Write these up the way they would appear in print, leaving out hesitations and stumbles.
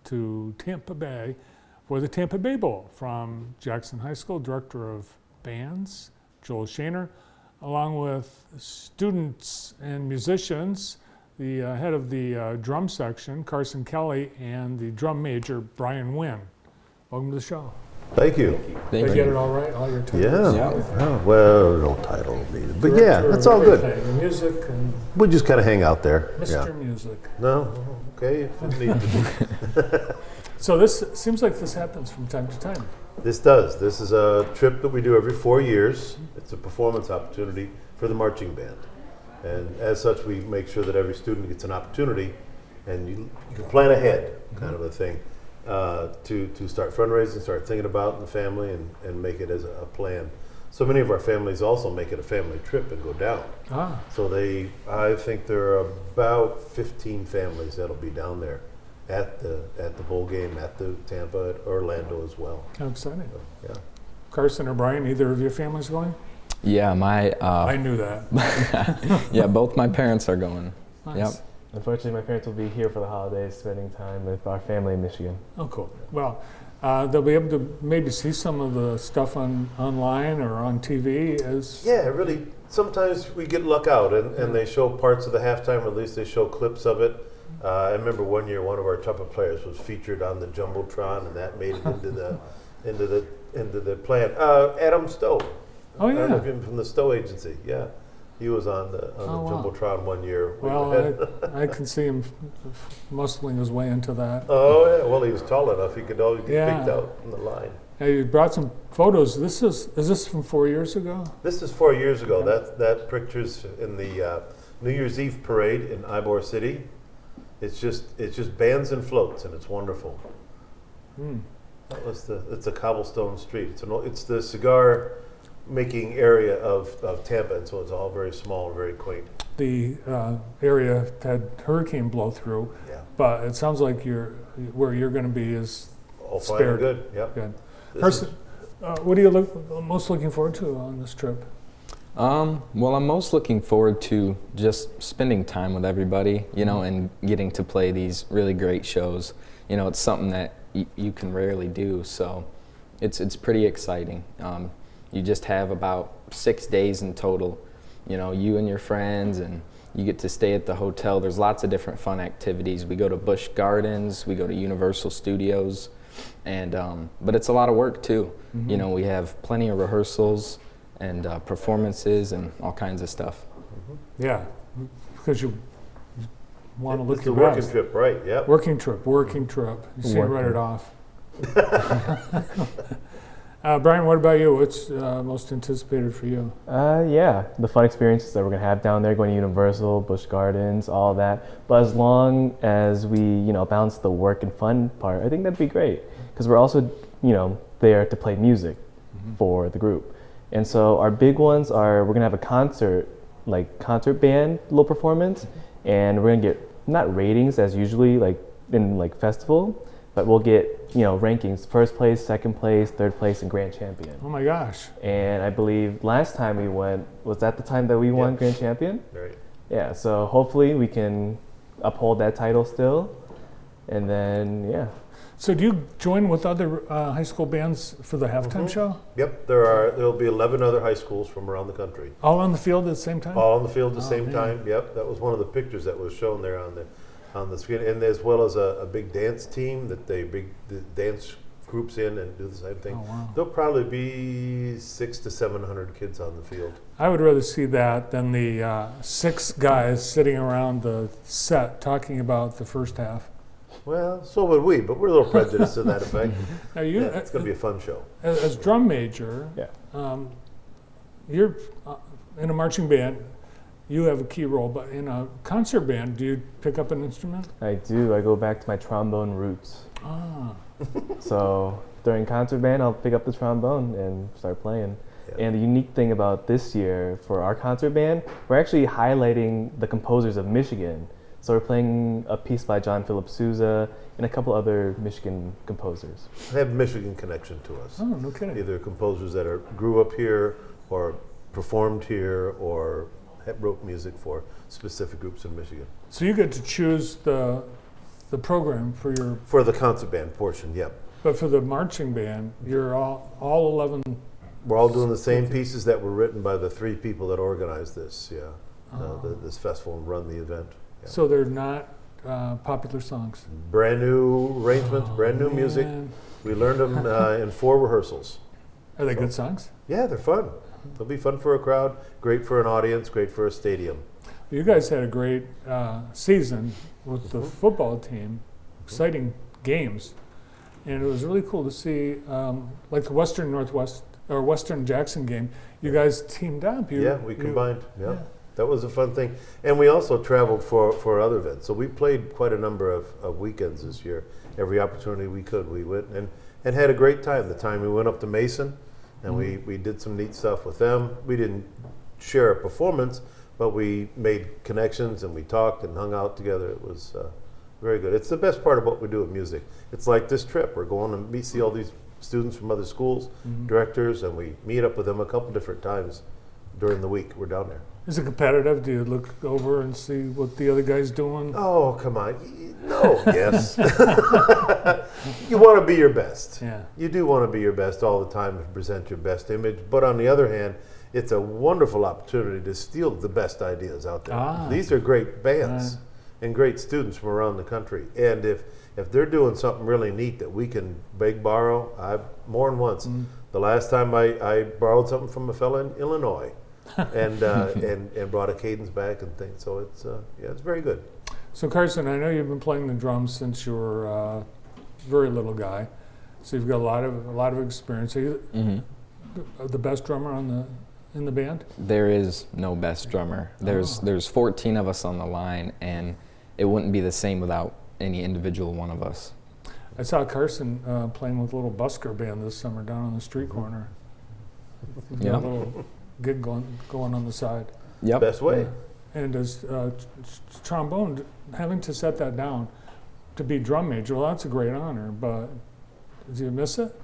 to Tampa Bay for the Tampa Bay Bowl from Jackson High School, Director of Bands, Joel Shaner, along with students and musicians, the head of the drum section, Carson Kelly, and the drum major, Brian Wynn. Welcome to the show. Thank you. Did I get it all right? All your titles? Yeah. Oh, well, no title needed. But yeah, that's all good. The music and We just kind of hang out there. Mr. Music. No? Okay. If it needs to be. So this seems like this happens from time to time. This does. This is a trip that we do every 4 years. It's a performance opportunity for the marching band. And as such, we make sure that every student gets an opportunity, and you can plan ahead, kind of a thing, to start fundraising, start thinking about the family, and make it as a plan. So many of our families also make it a family trip and go down. So I think there are about 15 families that'll be down there at the bowl game, at the Tampa, at Orlando as well. How exciting. So, yeah. Carson or Brian, either of your families going? Yeah, I knew that. yeah, both my parents are going. Nice. Yep. Unfortunately, my parents will be here for the holidays, spending time with our family in Michigan. Oh, cool. Well, they'll be able to maybe see some of the stuff online or on TV as... Yeah, really, sometimes we get luck out, and they show parts of the halftime release, they show clips of it. I remember one year one of our trumpet players was featured on the Jumbotron, and that made it into the plan. Adam Stowe. Oh, yeah. I don't know if you're from the Stowe Agency, yeah. He was on the Jumbotron one year. Well, I can see him muscling his way into that. Oh, yeah. Well, he was tall enough. He could always get picked out in the line. Now, you brought some photos. Is this from 4 years ago? This is 4 years ago. That picture's in the New Year's Eve parade in Ybor City. It's just bands and floats, and it's wonderful. It's a cobblestone street. It's the cigar making area of Tampa, and so it's all very small and very quaint. The area had hurricane blow through, but it sounds like where you're going to be is all fine spared. and good. Yep. Good. Carson, what are you most looking forward to on this trip? Well, I'm most looking forward to just spending time with everybody, and getting to play these really great shows. It's something that you can rarely do, so it's pretty exciting. You just have about 6 days in total, you and your friends, and you get to stay at the hotel. There's lots of different fun activities. We go to Busch Gardens, we go to Universal Studios, and but it's a lot of work too. We have plenty of rehearsals and performances and all kinds of stuff. Yeah, because you want to look your best. It's a working trip, right? Yeah. Working trip. You see, write it off. Brian, what about you? What's most anticipated for you? Yeah, the fun experiences that we're gonna have down there, going to Universal, Busch Gardens, all that. But as long as we, balance the work and fun part, I think that'd be great. Because we're also, there to play music for the group. And so our big ones are, we're gonna have a concert band little performance, and we're gonna get not ratings as usually in festival, but we'll get rankings: first place, second place, third place, and grand champion. Oh my gosh! And I believe last time we went, was that the time that we won grand champion? Right. Yeah. So hopefully we can uphold that title still, and then So do you join with other high school bands for the halftime show? Yep, there'll be 11 other high schools from around the country. All on the field at the same time? All on the field at the same time, yep. That was one of the pictures that was shown there on the screen, and as well as a big dance team that the dance groups in and do the same thing. Oh, wow. There'll probably be 600 to 700 kids on the field. I would rather see that than the 6 guys sitting around the set talking about the first half. Well, so would we, but we're a little prejudiced to that effect. Now It's going to be a fun show. As drum major, you're in a marching band. You have a key role, but in a concert band, do you pick up an instrument? I do. I go back to my trombone roots. So during concert band, I'll pick up the trombone and start playing. Yeah. And the unique thing about this year for our concert band, we're actually highlighting the composers of Michigan. So we're playing a piece by John Philip Sousa and a couple other Michigan composers. They have Michigan connection to us. Oh, no kidding. Either composers that grew up here or performed here or wrote music for specific groups in Michigan. So you get to choose the the program for your, For the concert band portion, yep. but for the marching band, you're all 11. We're all doing the same pieces that were written by the 3 people that organized this, yeah. This festival and run the event. Yeah. So they're not popular songs. Brand new arrangements, brand new music. Man. We learned them in 4 rehearsals. Are they good songs? Yeah, they're fun. They'll be fun for a crowd, great for an audience, great for a stadium. You guys had a great season with the football team, exciting games, and it was really cool to see, like the Western Northwest or Western Jackson game. You guys teamed up. We combined. Yeah. That was a fun thing. And we also traveled for other events. So we played quite a number of weekends this year. Every opportunity we could, we went and had a great time. The time we went up to Mason, and we did some neat stuff with them. We didn't share a performance, but we made connections and we talked and hung out together. It was very good. It's the best part of what we do with music. It's like this trip. We're going to see all these students from other schools, directors, and we meet up with them a couple different times during the week. We're down there. Is it competitive? Do you look over and see what the other guy's doing? Oh, come on. No, yes. You want to be your best. Yeah. You do want to be your best all the time and present your best image. But on the other hand, it's a wonderful opportunity to steal the best ideas out there. These are great bands and great students from around the country. And if they're doing something really neat that we can borrow, more than once. The last time I borrowed something from a fella in Illinois. and brought a cadence back and things. So it's very good. So Carson, I know you've been playing the drums since you were a very little guy. So you've got a lot of experience. Are you the best drummer in the band? There is no best drummer. There's 14 of us on the line, and it wouldn't be the same without any individual one of us. I saw Carson playing with a little busker band this summer down on the street corner. Yeah. A little gig going on the side. Yep. Best way. And as trombone, having to set that down to be drum major, well, that's a great honor, but do you miss it?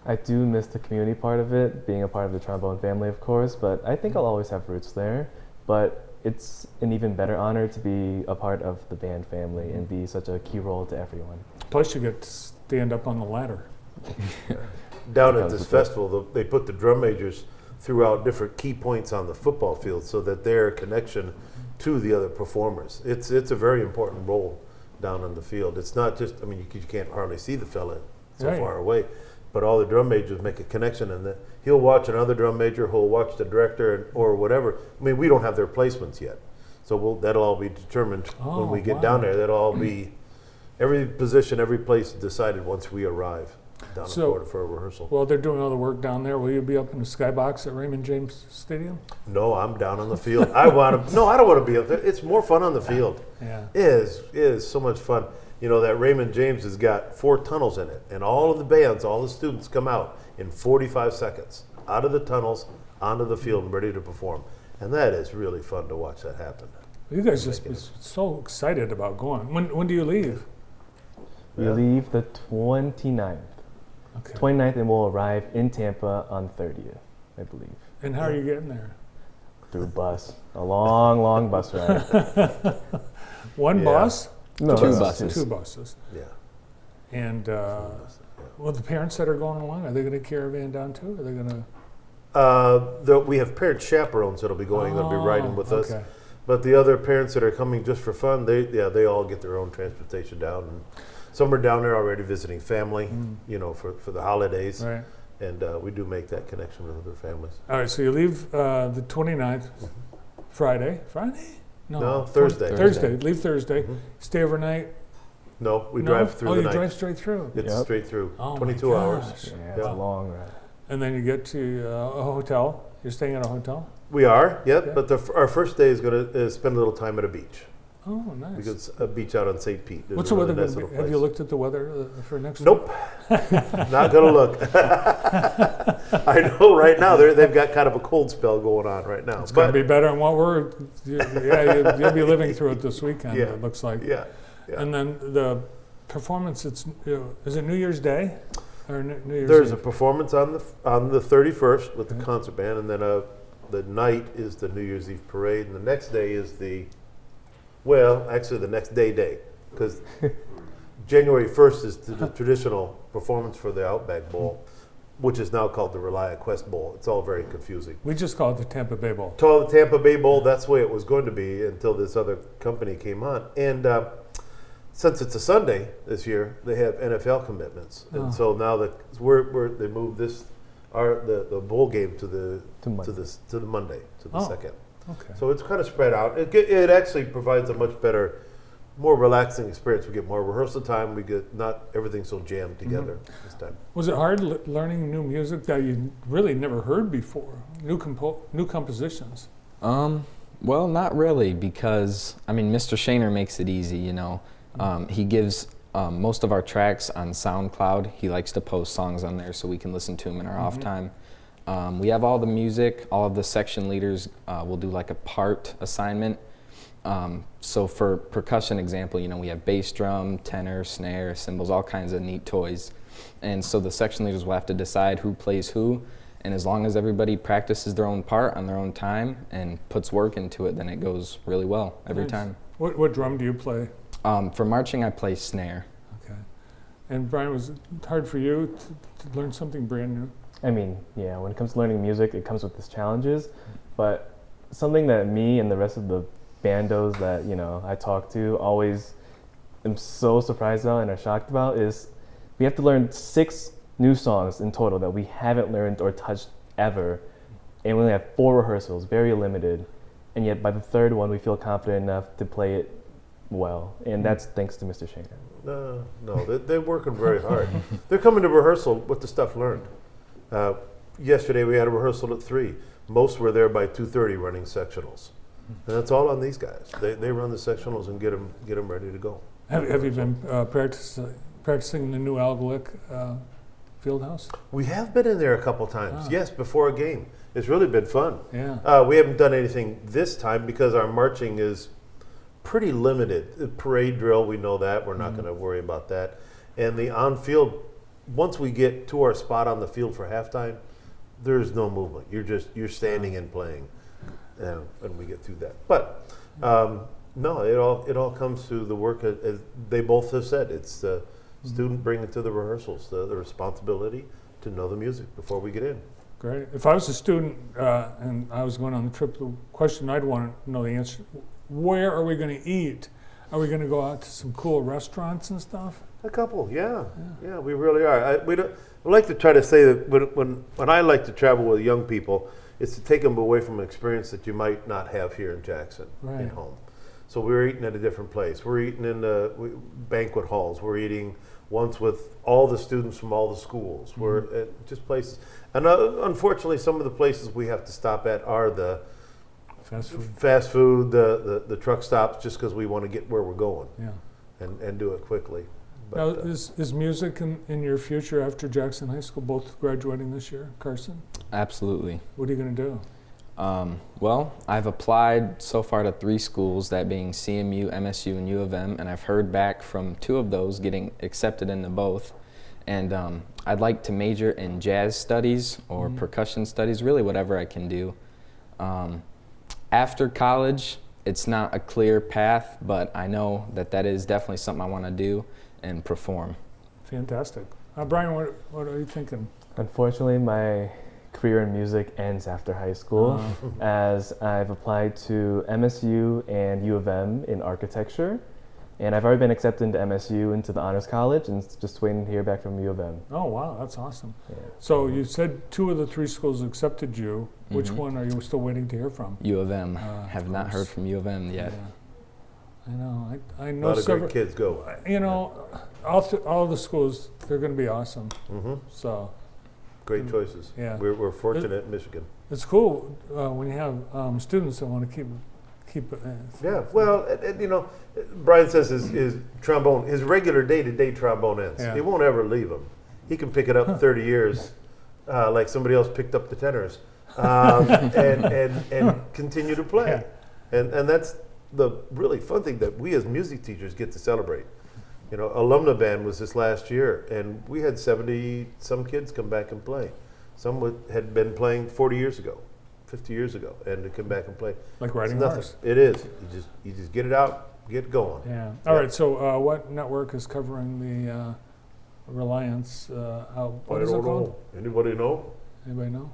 I do miss the community part of it, being a part of the trombone family, of course, but I think I'll always have roots there. But it's an even better honor to be a part of the band family and be such a key role to everyone. Plus you get to stand up on the ladder. Down at this festival, they put the drum majors throughout different key points on the football field so that their connection to the other performers. It's a very important role down on the field. It's not just, I mean, you can't hardly see the fella so far away, but all the drum majors make a connection, and he'll watch another drum major, he'll watch the director or whatever. I mean, we don't have their placements yet. So that'll all be determined when we get down there. That'll all be, every position, every place decided once we arrive down in Florida for a rehearsal. Well, they're doing all the work down there. Will you be up in the skybox at Raymond James Stadium? No, I'm down on the field. I don't want to be up there. It's more fun on the field. Yeah. It is so much fun. You know, that Raymond James has got 4 tunnels in it, and all of the bands, all the students come out in 45 seconds, out of the tunnels, onto the field, and ready to perform. And that is really fun to watch that happen. You guys just be so excited about going. When do you leave? We leave the 29th. Okay. 29th, and we'll arrive in Tampa on 30th, I believe. And how are you getting there? Through bus. A long, long bus ride. One bus? No, Two no, buses. 2 buses. Yeah. And well, the parents that are going along, are they going to caravan down too? Are they going to? We have parent chaperones that'll be going, that'll be riding with us. Okay. But the other parents that are coming just for fun, they all get their own transportation down. And some are down there already visiting family, you know, for the holidays. Right. And we do make that connection with other families. All right, so you leave the 29th, Friday? No, Thursday. Thursday. Leave Thursday. Stay overnight. No, we drive through the you night. drive straight through. It's straight through, Oh my 22 hours. gosh. Yeah, it's a long ride. And then you get to a hotel. You're staying at a hotel? We are, yep. Okay. But our first day is going to spend a little time at a beach. Oh, nice. Because a beach out on St. Pete. What's the weather going to be? Have you looked at the weather for next week? Nope. Not going to look. I know right now they've got kind of a cold spell going on right now. It's going to be better than what you'll be living through it this weekend, Yeah. it looks like. Yeah. And then the performance, is it New Year's Day? Or New Year's There's Eve? a performance on the 31st with the concert band, and then the night is the New Year's Eve parade, and the next day is the next day. because January 1st is the traditional performance for the Outback Bowl, which is now called the Relia Quest Bowl. It's all very confusing. We just call it the Tampa Bay Bowl. The Tampa Bay Bowl, that's the way it was going to be until this other company came on. And since it's a Sunday this year, they have NFL commitments. And so now that they moved the bowl game to the Monday, to the second. Okay. So it's kind of spread out. It actually provides a much better, more relaxing experience. We get more rehearsal time. We get not everything so jammed together this time. Was it hard learning new music that you really never heard before? New compositions? Well, not really, because I mean, Mr. Shaner makes it easy. You know, he gives most of our tracks on SoundCloud. He likes to post songs on there so we can listen to them in our off time. We have all the music. All of the section leaders will do like a part assignment. So for percussion example, you know, we have bass drum, tenor, snare, cymbals, all kinds of neat toys. And so the section leaders will have to decide who plays who. And as long as everybody practices their own part on their own time and puts work into it, then it goes really well every time. What drum do you play? For marching, I play snare. Okay. And Brian, was it hard for you to learn something brand new? I mean, yeah, when it comes to learning music, it comes with its challenges. But something that me and the rest of the bandos that, you know, I talk to always am so surprised about and are shocked about is we have to learn 6 new songs in total that we haven't learned or touched ever. And we only have 4 rehearsals, very limited. And yet by the 3rd one, we feel confident enough to play it well. And that's thanks to Mr. Shaner. No, they're working very hard. They're coming to rehearsal with the stuff learned. Yesterday we had a rehearsal at 3. Most were there by 2:30 running sectionals. And that's all on these guys. They run the sectionals and get them ready to go. Have you been practicing the new Algolic Fieldhouse? We have been in there a couple times. Yes, before a game. It's really been fun. Yeah. We haven't done anything this time because our marching is pretty limited. The parade drill, we know that. We're not going to worry about that. And the on-field, once we get to our spot on the field for halftime, there's no movement. You're standing and playing, and we get through that. But no, it all comes to the work. As they both have said, it's the student bringing to the rehearsals the responsibility to know the music before we get in. Great. If I was a student and I was going on the trip, the question I'd want to know the answer: where are we going to eat? Are we going to go out to some cool restaurants and stuff? A couple, yeah, we really are. I like to try to say that when I like to travel with young people, it's to take them away from an experience that you might not have here in Jackson, at home. So we're eating at a different place. We're eating in the banquet halls. We're eating once with all the students from all the schools. We're at just places. And unfortunately, some of the places we have to stop at are the fast food, the truck stops, just because we want to get where we're going and do it quickly. But, now, is music in your future after Jackson High School, both graduating this year, Carson? Absolutely. What are you going to do? Well, I've applied so far to 3 schools, that being CMU, MSU, and U of M, and I've heard back from 2 of those getting accepted into both. And I'd like to major in jazz studies or percussion studies, really whatever I can do. After college, it's not a clear path, but I know that is definitely something I want to do and perform. Fantastic. Brian, what are you thinking? Unfortunately, my career in music ends after high school, as I've applied to MSU and U of M in architecture, and I've already been accepted into MSU into the Honors College, and just waiting to hear back from U of M. Oh wow, that's awesome. Yeah. So you said 2 of the 3 schools accepted you. Which one are you still waiting to hear from? U of M. Have not heard from U of M yet. Yeah. I know. I know a lot of several great kids go. You know, all the schools, they're going to be awesome. So Great choices. Yeah. We're fortunate in Michigan. it's cool when you have students that want to keep it. Yeah, well, and, you know, Brian says his trombone, his regular day-to-day trombone ends. Yeah. It won't ever leave him. He can pick it up 30 years, like somebody else picked up the tenors, and continue to play. Yeah. And that's the really fun thing that we as music teachers get to celebrate. You know, alumni band was this last year, and we had 70 some kids come back and play. Some had been playing 40 years ago, 50 years ago, and to come back and play. Like riding It's a nothing. horse. It is. You just get it out, get going. Yeah. All right. So, what network is covering the Reliance? What I is it don't called? know. Anybody know? Anybody know?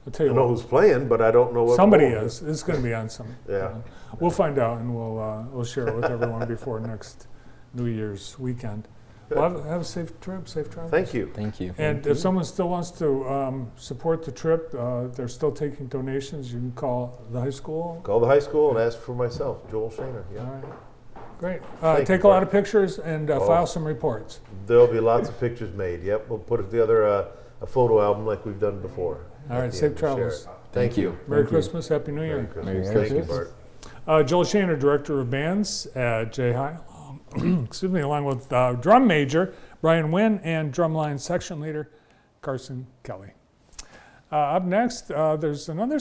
I'll tell I you know what. who's playing, but I don't know what. Somebody ball. is. It's going to be on some. Yeah. We'll find out, and we'll share it with everyone before next New Year's weekend. Well, have a safe trip, safe travels. Thank you. Thank you. And if someone still wants to support the trip, they're still taking donations. You can call the high school. Call the high school and ask for myself, Joel Shaner. All Yeah. right. Great. Thank Take you, a lot Bart. of pictures and Oh. file some reports. There'll be lots of pictures made. Yep, we'll put together a photo album like we've done before. All at right. the Safe end to share travels. it. Thank you. Merry Thank you. Christmas. Happy New Merry Year. Christmas. Merry Thank you, Christmas. Bart. Joel Shaner, Director of Bands at J High, excuse me, along with drum major Brian Wynn and drumline section leader Carson Kelly. Up next, there's another